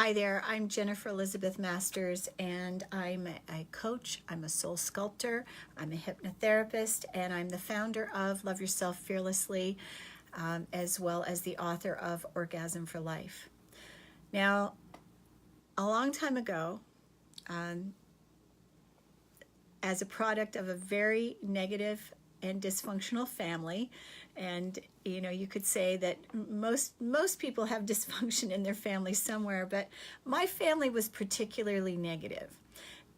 Hi there, I'm Jennifer Elizabeth Masters, and I'm a coach, I'm a soul sculptor, I'm a hypnotherapist, and I'm the founder of Love Yourself Fearlessly, as well as the author of Orgasm for Life. Now, a long time ago, as a product of a very negative and dysfunctional family, and you could say that most people have dysfunction in their family somewhere, but my family was particularly negative,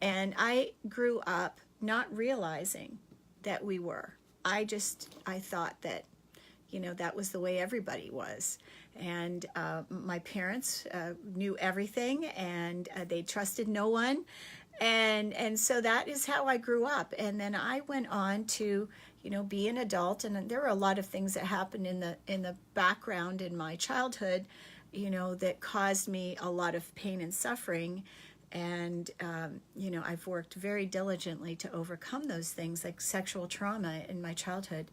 and I grew up not realizing that we were. I thought that that was the way everybody was, and my parents knew everything, and they trusted no one, and so that is how I grew up. And then I went on to be an adult, and there were a lot of things that happened in the background in my childhood that caused me a lot of pain and suffering. And I've worked very diligently to overcome those things, like sexual trauma in my childhood,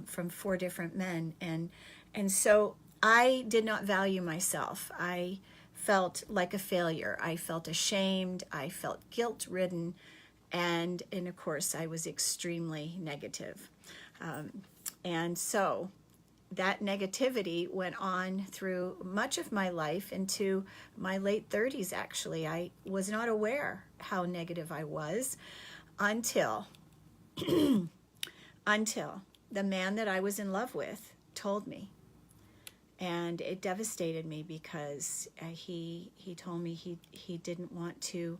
from 4 different men, and so I did not value myself. I felt like a failure. I felt ashamed. I felt guilt-ridden, and of course I was extremely negative. And so that negativity went on through much of my life into my late 30s. Actually, I was not aware how negative I was until the man that I was in love with told me. And it devastated me because he told me he didn't want to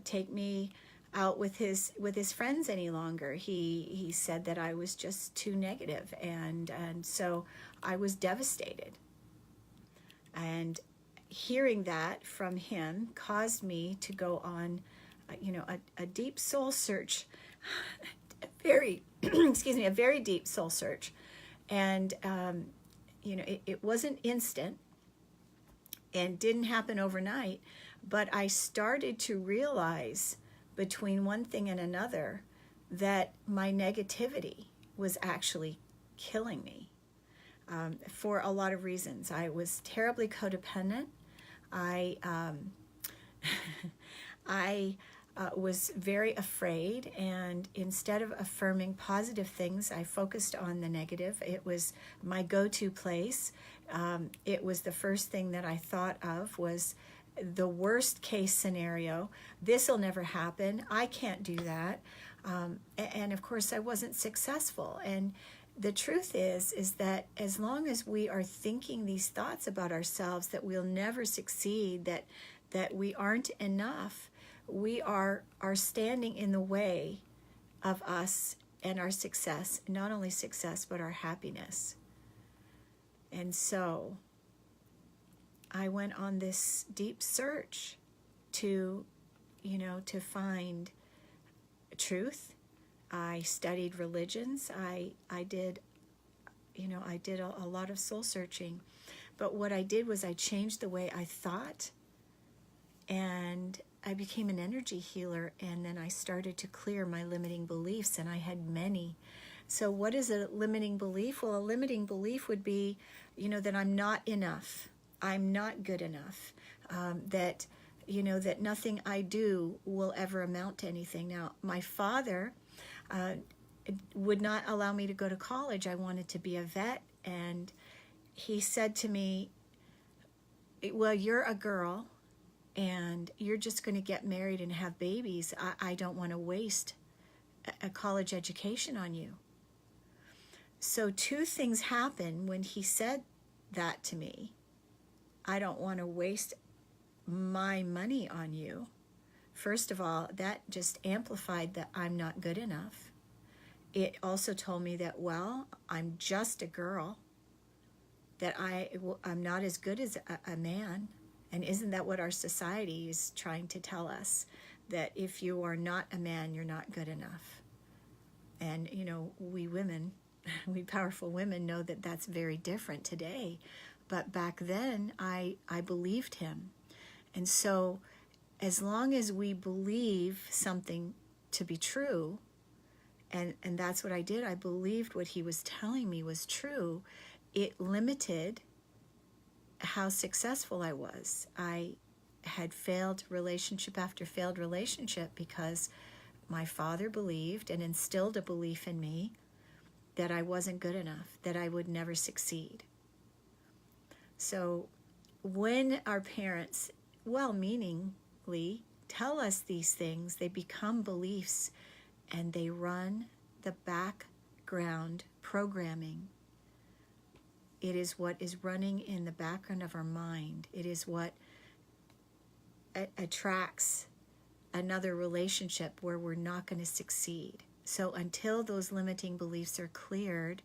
take me out with his friends any longer. He said that I was just too negative, and so I was devastated. And hearing that from him caused me to go on a deep soul search, very a very deep soul search. And it wasn't instant and didn't happen overnight, but I started to realize between one thing and another that my negativity was actually killing me, for a lot of reasons. I was terribly codependent. I was very afraid, and instead of affirming positive things, I focused on the negative. It was my go-to place. It was the first thing that I thought of was the worst case scenario. This will never happen. I can't do that. And of course, I wasn't successful. And the truth is that as long as we are thinking these thoughts about ourselves, that we'll never succeed, that we aren't enough, we are standing in the way of us and our success, not only success, but our happiness. And so I went on this deep search to find truth. I studied religions. I did a lot of soul searching. But what I did was I changed the way I thought, and I became an energy healer, and then I started to clear my limiting beliefs, and I had many. So what is a limiting belief? Well, a limiting belief would be, that I'm not enough. I'm not good enough. That nothing I do will ever amount to anything. Now, my father would not allow me to go to college. I wanted to be a vet, and he said to me, well, you're a girl, and you're just going to get married and have babies. I don't want to waste a college education on you. So 2 things happened when he said that to me. I don't want to waste my money on you. First of all, that just amplified that I'm not good enough. It also told me that, well, I'm just a girl, that I'm not as good as a man. And isn't that what our society is trying to tell us? That if you are not a man, you're not good enough. And, we women, we powerful women know that that's very different today. But back then, I believed him. And so as long as we believe something to be true, and that's what I did, I believed what he was telling me was true, it limited how successful I was. I had failed relationship after failed relationship because my father believed and instilled a belief in me that I wasn't good enough, that I would never succeed. So when our parents, well-meaningly, tell us these things, they become beliefs, and they run the background programming. It is what is running in the background of our mind. It is what attracts another relationship where we're not going to succeed. So until those limiting beliefs are cleared,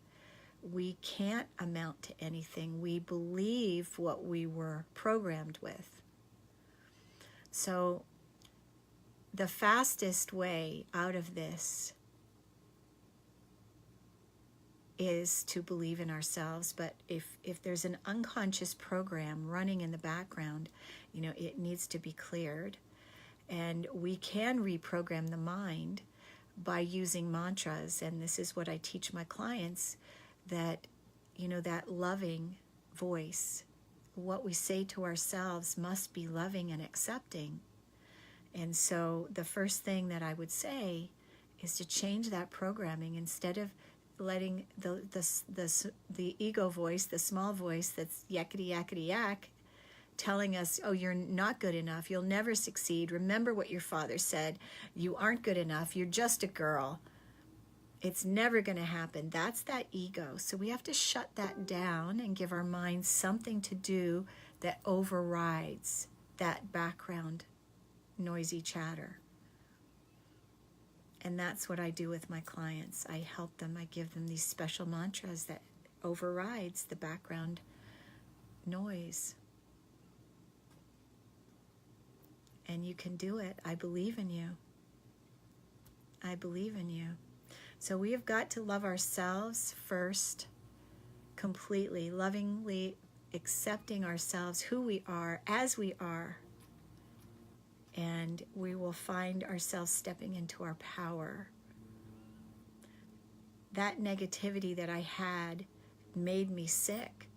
we can't amount to anything. We believe what we were programmed with. So the fastest way out of this is to believe in ourselves. But if there's an unconscious program running in the background, it needs to be cleared. And we can reprogram the mind by using mantras. And this is what I teach my clients, that, that loving voice, what we say to ourselves must be loving and accepting. And so the first thing that I would say is to change that programming. Instead of letting the ego voice, the small voice that's yakety yakety yak, telling us, oh, you're not good enough, you'll never succeed, remember what your father said, you aren't good enough, you're just a girl, it's never going to happen. That's that ego. So we have to shut that down and give our minds something to do that overrides that background noisy chatter. And that's what I do with my clients. I help them, I give them these special mantras that overrides the background noise. And you can do it. I believe in you. I believe in you. So we have got to love ourselves first, completely, lovingly accepting ourselves, who we are, as we are. And we will find ourselves stepping into our power. That negativity that I had made me sick.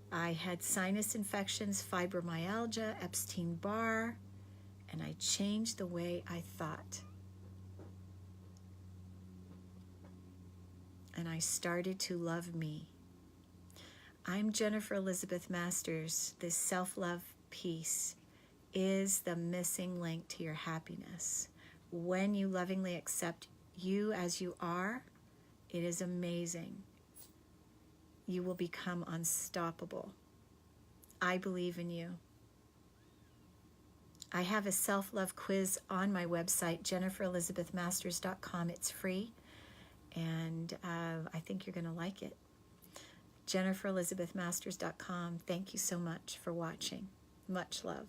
I had sinus infections, fibromyalgia, Epstein Barr, and I changed the way I thought. And I started to love me. I'm Jennifer Elizabeth Masters. This self-love piece is the missing link to your happiness. When you lovingly accept you as you are, it is amazing. You will become unstoppable. I believe in you. I have a self-love quiz on my website, jenniferelizabethmasters.com. It's free, and I think you're going to like it. jenniferelizabethmasters.com. Thank you so much for watching. Much love.